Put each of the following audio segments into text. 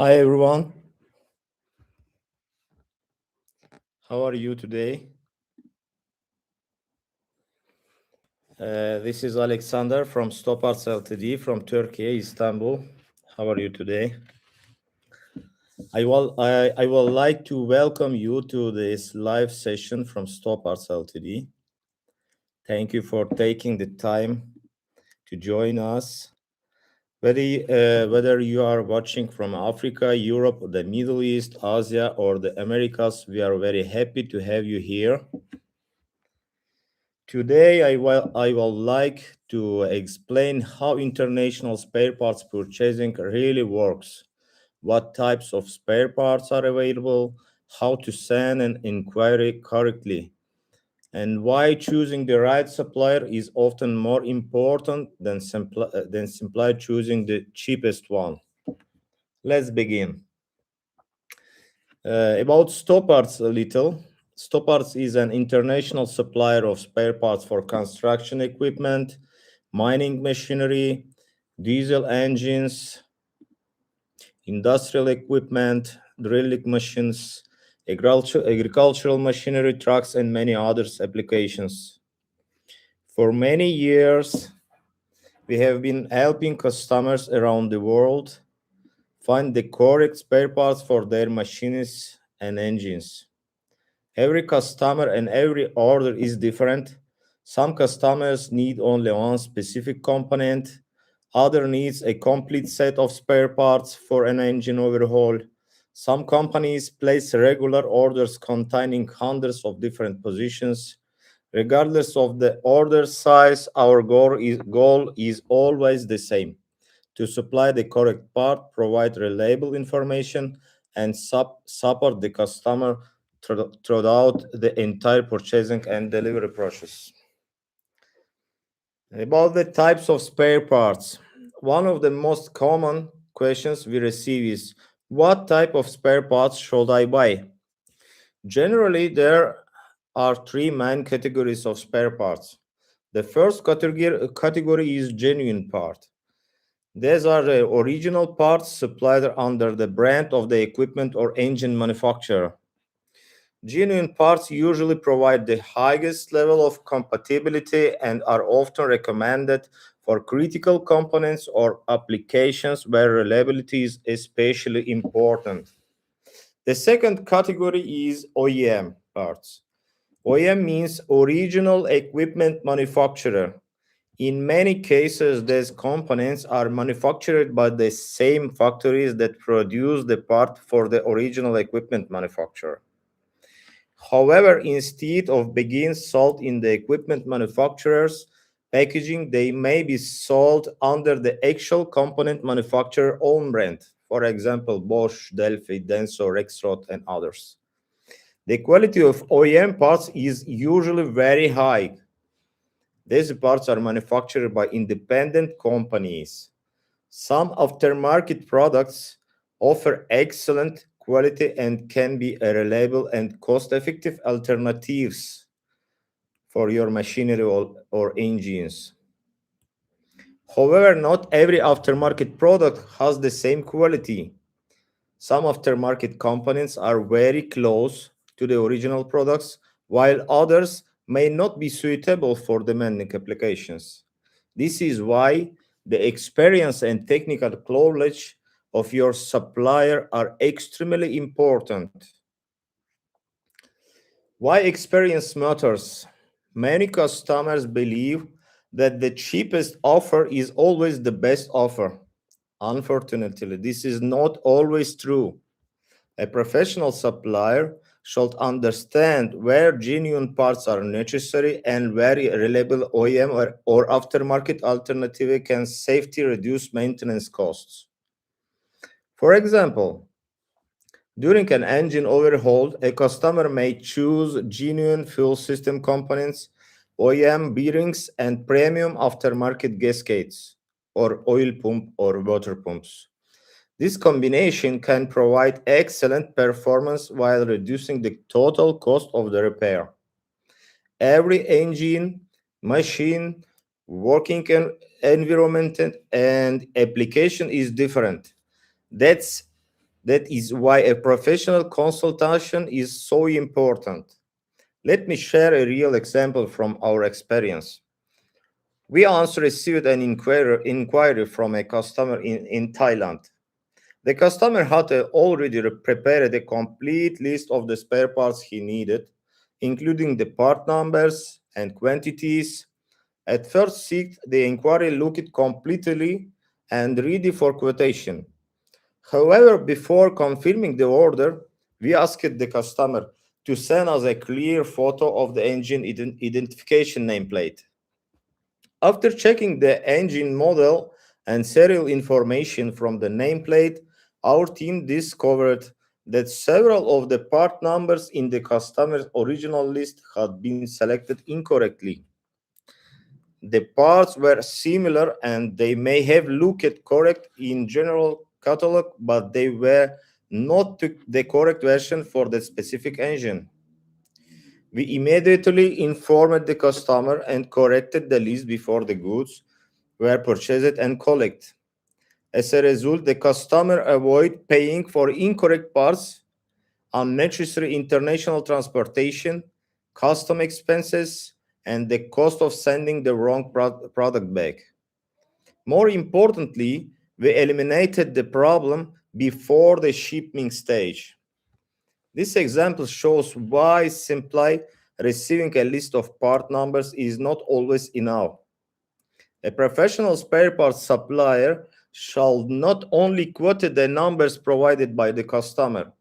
Hi everyone, how are you today? This is Alexander from STOPARTS Ltd from Turkey, Istanbul. How are you today? I would like to welcome you to this live session from STOPARTS Ltd. Thank you for taking the time to join us. Whether you are watching from Africa, Europe, the Middle East, Asia, or the Americas, we are very happy to have you here. Today, I will like to explain how international spare parts purchasing really works, what types of spare parts are available, how to send an inquiry correctly, and why choosing the right supplier is often more important than simply choosing the cheapest one. Let's begin. About STOPARTS a little. STOPARTS is an international supplier of spare parts for construction equipment, mining machinery, diesel engines, industrial equipment, drilling machines, agricultural machinery, trucks, and many others applications. For many years, we have been helping customers around the world find the correct spare parts for their machines and engines. Every customer and every order is different. Some customers need only one specific component, other needs a complete set of spare parts for an engine overhaul. Some companies place regular orders containing hundreds of different positions. Regardless of the order size, our goal is always the same: to supply the correct part, provide reliable information, and support the customer throughout the entire purchasing and delivery process. About the types of spare parts, one of the most common questions we receive is, what type of spare parts should I buy? Generally, there are three main categories of spare parts. The first category is genuine part. These are the original parts supplied under the brand of the equipment or engine manufacturer. Genuine parts usually provide the highest level of compatibility and are often recommended for critical components or applications where reliability is especially important. The second category is OEM parts. OEM means original equipment manufacturer. In many cases, these components are manufactured by the same factories that produce the part for the original equipment manufacturer. However, instead of being sold in the equipment manufacturer's packaging, they may be sold under the actual component manufacturer own brand. For example, Bosch, Delphi, Denso, Rexroth, and others. The quality of OEM parts is usually very high. These parts are manufactured by independent companies. Some aftermarket products offer excellent quality and can be a reliable and cost-effective alternatives for your machinery or engines. However, not every aftermarket product has the same quality. Some aftermarket components are very close to the original products, while others may not be suitable for demanding applications. This is why the experience and technical knowledge of your supplier are extremely important. Why experience matters? Many customers believe that the cheapest offer is always the best offer. Unfortunately, this is not always true. A professional supplier should understand where genuine parts are necessary and where a reliable OEM or aftermarket alternative can safely reduce maintenance costs. For example, during an engine overhaul, a customer may choose genuine fuel system components, OEM bearings, and premium aftermarket gaskets, or oil pump or water pumps. This combination can provide excellent performance while reducing the total cost of the repair. Every engine, machine, working environment, and application is different. That's That is why a professional consultation is so important. Let me share a real example from our experience. We once received an inquiry from a customer in Thailand. The customer had already prepared a complete list of the spare parts he needed, including the part numbers and quantities. At first sight, the inquiry looked completely and ready for quotation. However, before confirming the order, we asked the customer to send us a clear photo of the engine identification nameplate. After checking the engine model and serial information from the nameplate, our team discovered that several of the part numbers in the customer's original list had been selected incorrectly. The parts were similar and they may have looked correct in general catalog, but they were not the correct version for the specific engine. We immediately informed the customer and corrected the list before the goods were purchased and collected. As a result, the customer avoided paying for incorrect parts, unnecessary international transportation, custom expenses, and the cost of sending the wrong product back. More importantly, we eliminated the problem before the shipping stage. This example shows why simply receiving a list of part numbers is not always enough. A professional spare parts supplier shall not only quote the numbers provided by the customer,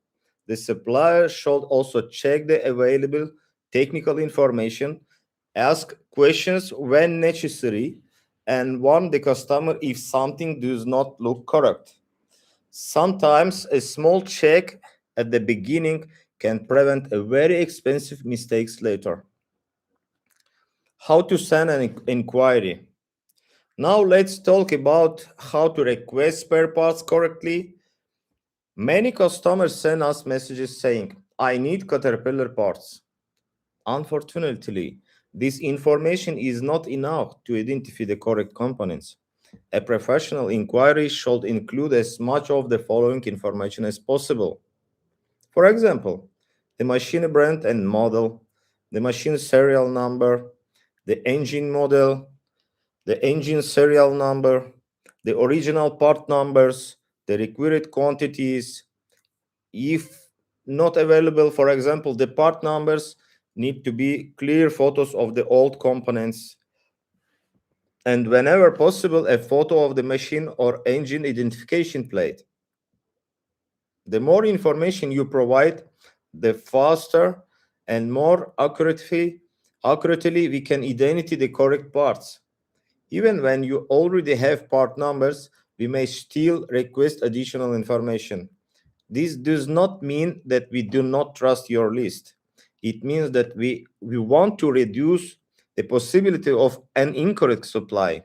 the supplier should also check the available technical information, ask questions when necessary, and warn the customer if something does not look correct. Sometimes a small check at the beginning can prevent a very expensive mistakes later. How to send an inquiry? Now let's talk about how to request spare parts correctly. Many customers send us messages saying, I need Caterpillar parts. Unfortunately, this information is not enough to identify the correct components. A professional inquiry should include as much of the following information as possible. For example, the machine brand and model, the machine serial number, the engine model, the engine serial number, the original part numbers, the required quantities. If not available, for example, the part numbers need to be clear photos of the old components, and whenever possible, a photo of the machine or engine identification plate. The more information you provide, the faster and more accurately we can identify the correct parts. Even when you already have part numbers, we may still request additional information. This does not mean that we do not trust your list. It means that we want to reduce the possibility of an incorrect supply.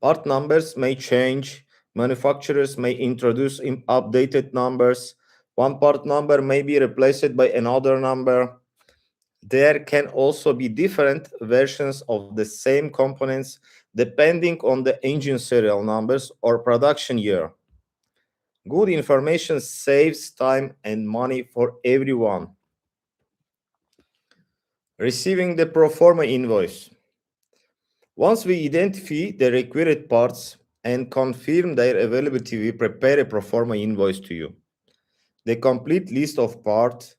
Part numbers may change. Manufacturers may introduce updated numbers. One part number may be replaced by another number. There can also be different versions of the same components depending on the engine serial numbers or production year. Good information saves time and money for everyone. Receiving the Proforma invoice. Once we identify the required parts and confirm their availability, we prepare a Proforma invoice to you. The complete list of parts,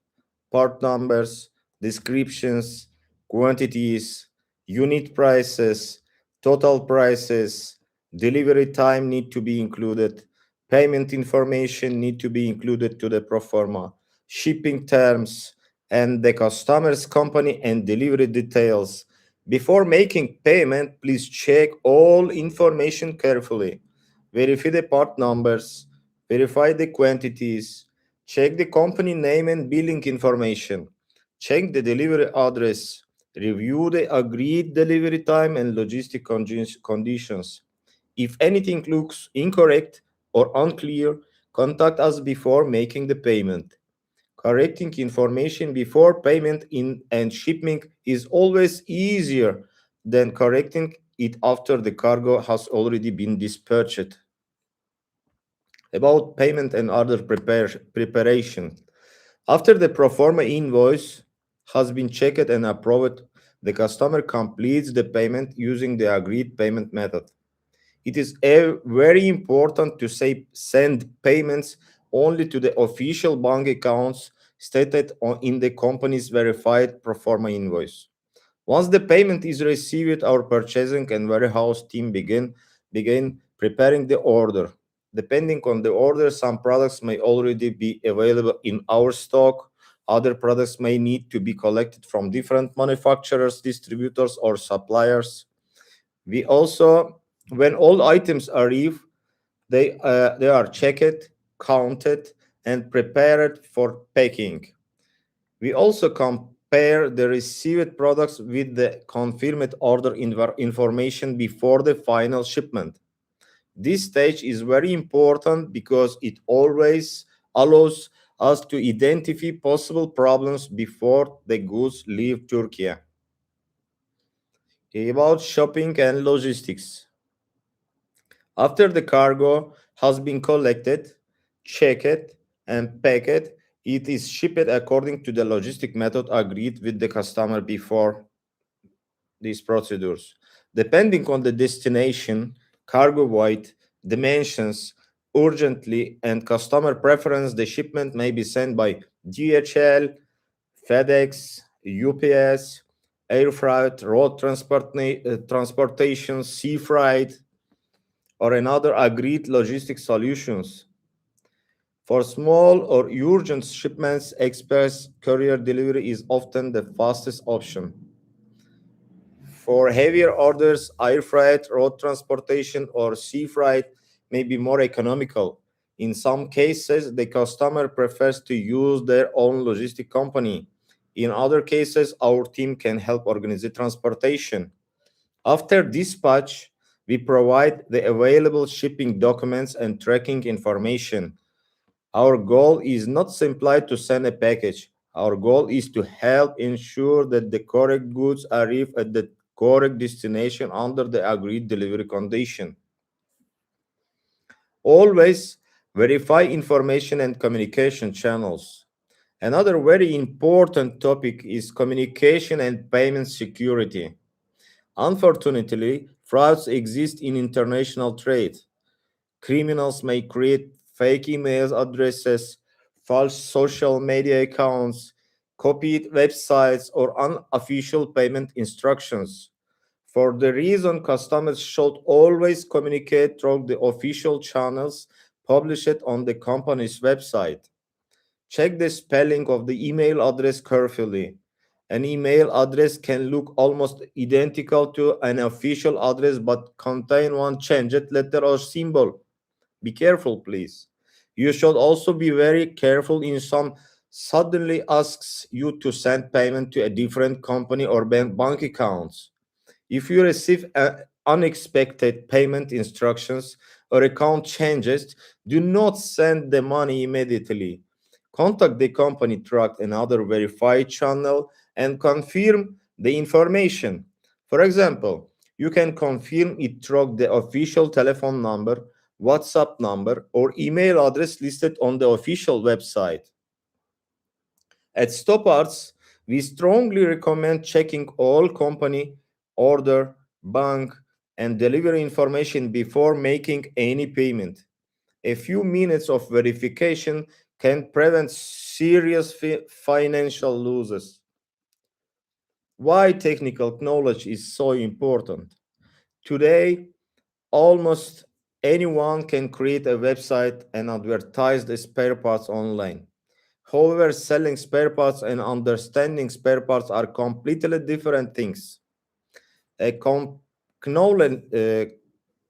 part numbers, descriptions, quantities, unit prices, total prices, delivery time need to be included, payment information need to be included to the pro forma, shipping terms, and the customer's company and delivery details. Before making payment, please check all information carefully. Verify the part numbers, verify the quantities, check the company name and billing information. Check the delivery address. Review the agreed delivery time and logistic conditions. If anything looks incorrect or unclear, contact us before making the payment. Correcting information before payment in and shipping is always easier than correcting it after the cargo has already been dispatched. About payment and other preparation. After the Proforma invoice has been checked and approved, the customer completes the payment using the agreed payment method. It is very important to send payments only to the official bank accounts stated in the company's verified Proforma invoice. Once the payment is received, our purchasing and warehouse team begin preparing the order. Depending on the order, some products may already be available in our stock. Other products may need to be collected from different manufacturers, distributors, or suppliers. We also, when all items arrive, they are checked, counted, and prepared for packing. We also compare the received products with the confirmed order information before the final shipment. This stage is very important because it always allows us to identify possible problems before the goods leave Turkey. About shopping and logistics. After the cargo has been collected, checked, and packed, it is shipped according to the logistic method agreed with the customer before these procedures. Depending on the destination, cargo weight, dimensions, urgently, and customer preference, the shipment may be sent by DHL, FedEx, UPS, air freight, transportation, sea freight, or another agreed logistics solutions. For small or urgent shipments, express courier delivery is often the fastest option. For heavier orders, air freight, road transportation, or sea freight may be more economical. In some cases, the customer prefers to use their own logistic company. In other cases, our team can help organize the transportation. After dispatch, we provide the available shipping documents and tracking information. Our goal is not simply to send a package. Our goal is to help ensure that the correct goods arrive at the correct destination under the agreed delivery condition. Always verify information and communication channels. Another very important topic is communication and payment security. Unfortunately, frauds exist in international trade. Criminals may create fake email addresses, false social media accounts, copied websites, or unofficial payment instructions. For the reason, customers should always communicate through the official channels published on the company's website. Check the spelling of the email address carefully. An email address can look almost identical to an official address but contain one changed letter or symbol. Be careful, please. You should also be very careful in some suddenly asks you to send payment to a different company or bank accounts. If you receive unexpected payment instructions or account changes, do not send the money immediately. Contact the company track another verified channel and confirm the information. For example, you can confirm it through the official telephone number, WhatsApp number, or email address listed on the official website. At STOPARTS, we strongly recommend checking all company, order, bank, and delivery information before making any payment. A few minutes of verification can prevent serious financial losses. Why technical knowledge is so important? Today, almost anyone can create a website and advertise the spare parts online. However, selling spare parts and understanding spare parts are completely different things. A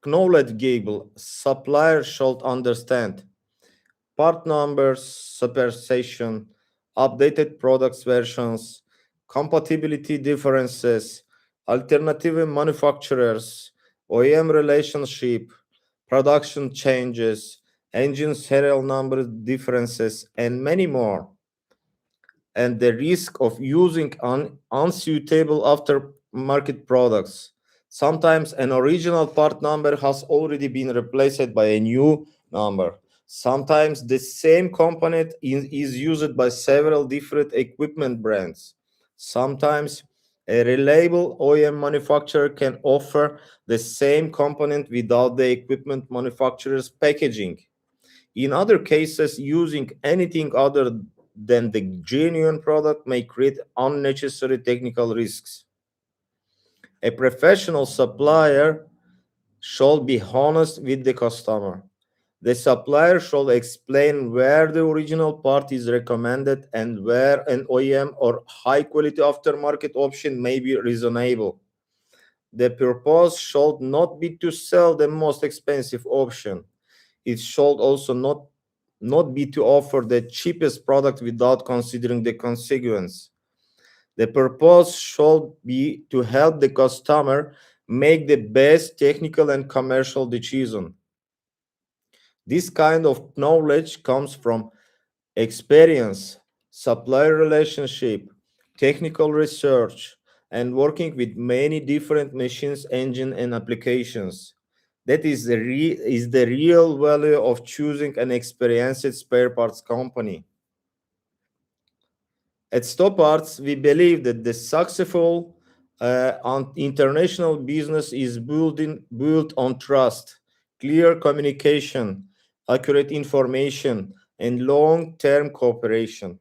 knowledgeable supplier should understand part numbers, supersession, updated products versions, compatibility differences, alternative manufacturers, OEM relationship, production changes, engine serial number differences, and many more. And the risk of using unsuitable aftermarket products. Sometimes an original part number has already been replaced by a new number. Sometimes the same component is used by several different equipment brands. Sometimes a reliable OEM manufacturer can offer the same component without the equipment manufacturer's packaging. In other cases, using anything other than the genuine product may create unnecessary technical risks. A professional supplier should be honest with the customer. The supplier should explain where the original part is recommended and where an OEM or high quality aftermarket option may be reasonable. The purpose should not be to sell the most expensive option. It should also not be to offer the cheapest product without considering the consequence. The purpose should be to help the customer make the best technical and commercial decision. This kind of knowledge comes from experience, supplier relationship, technical research, and working with many different machines, engine, and applications. That is the real value of choosing an experienced spare parts company. At STOPARTS, we believe that the successful international business is built on trust, clear communication, accurate information, and long-term cooperation.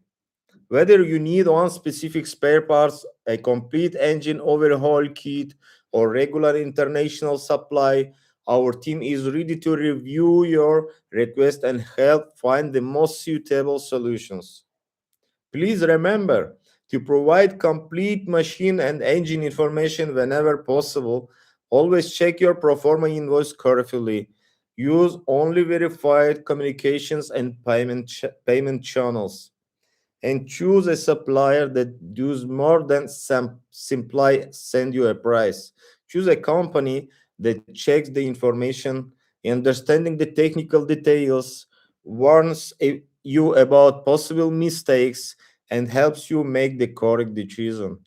Whether you need one specific spare parts, a complete engine overhaul kit, or regular international supply, our team is ready to review your request and help find the most suitable solutions. Please remember to provide complete machine and engine information whenever possible. Always check your Proforma invoice carefully. Use only verified communications and payment channels, and choose a supplier that does more than simply send you a price. Choose a company that checks the information, understanding the technical details, warns you about possible mistakes, and helps you make the correct decision.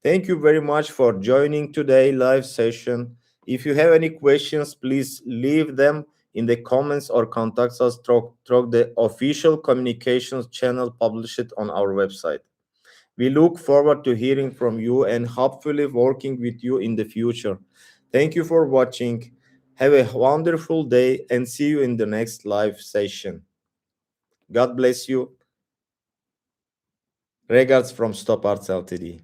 Thank you very much for joining today live session. If you have any questions, please leave them in the comments or contact us through the official communications channel published on our website. We look forward to hearing from you and hopefully working with you in the future. Thank you for watching. Have a wonderful day and see you in the next live session. God bless you. Regards from Stop Arts Ltd.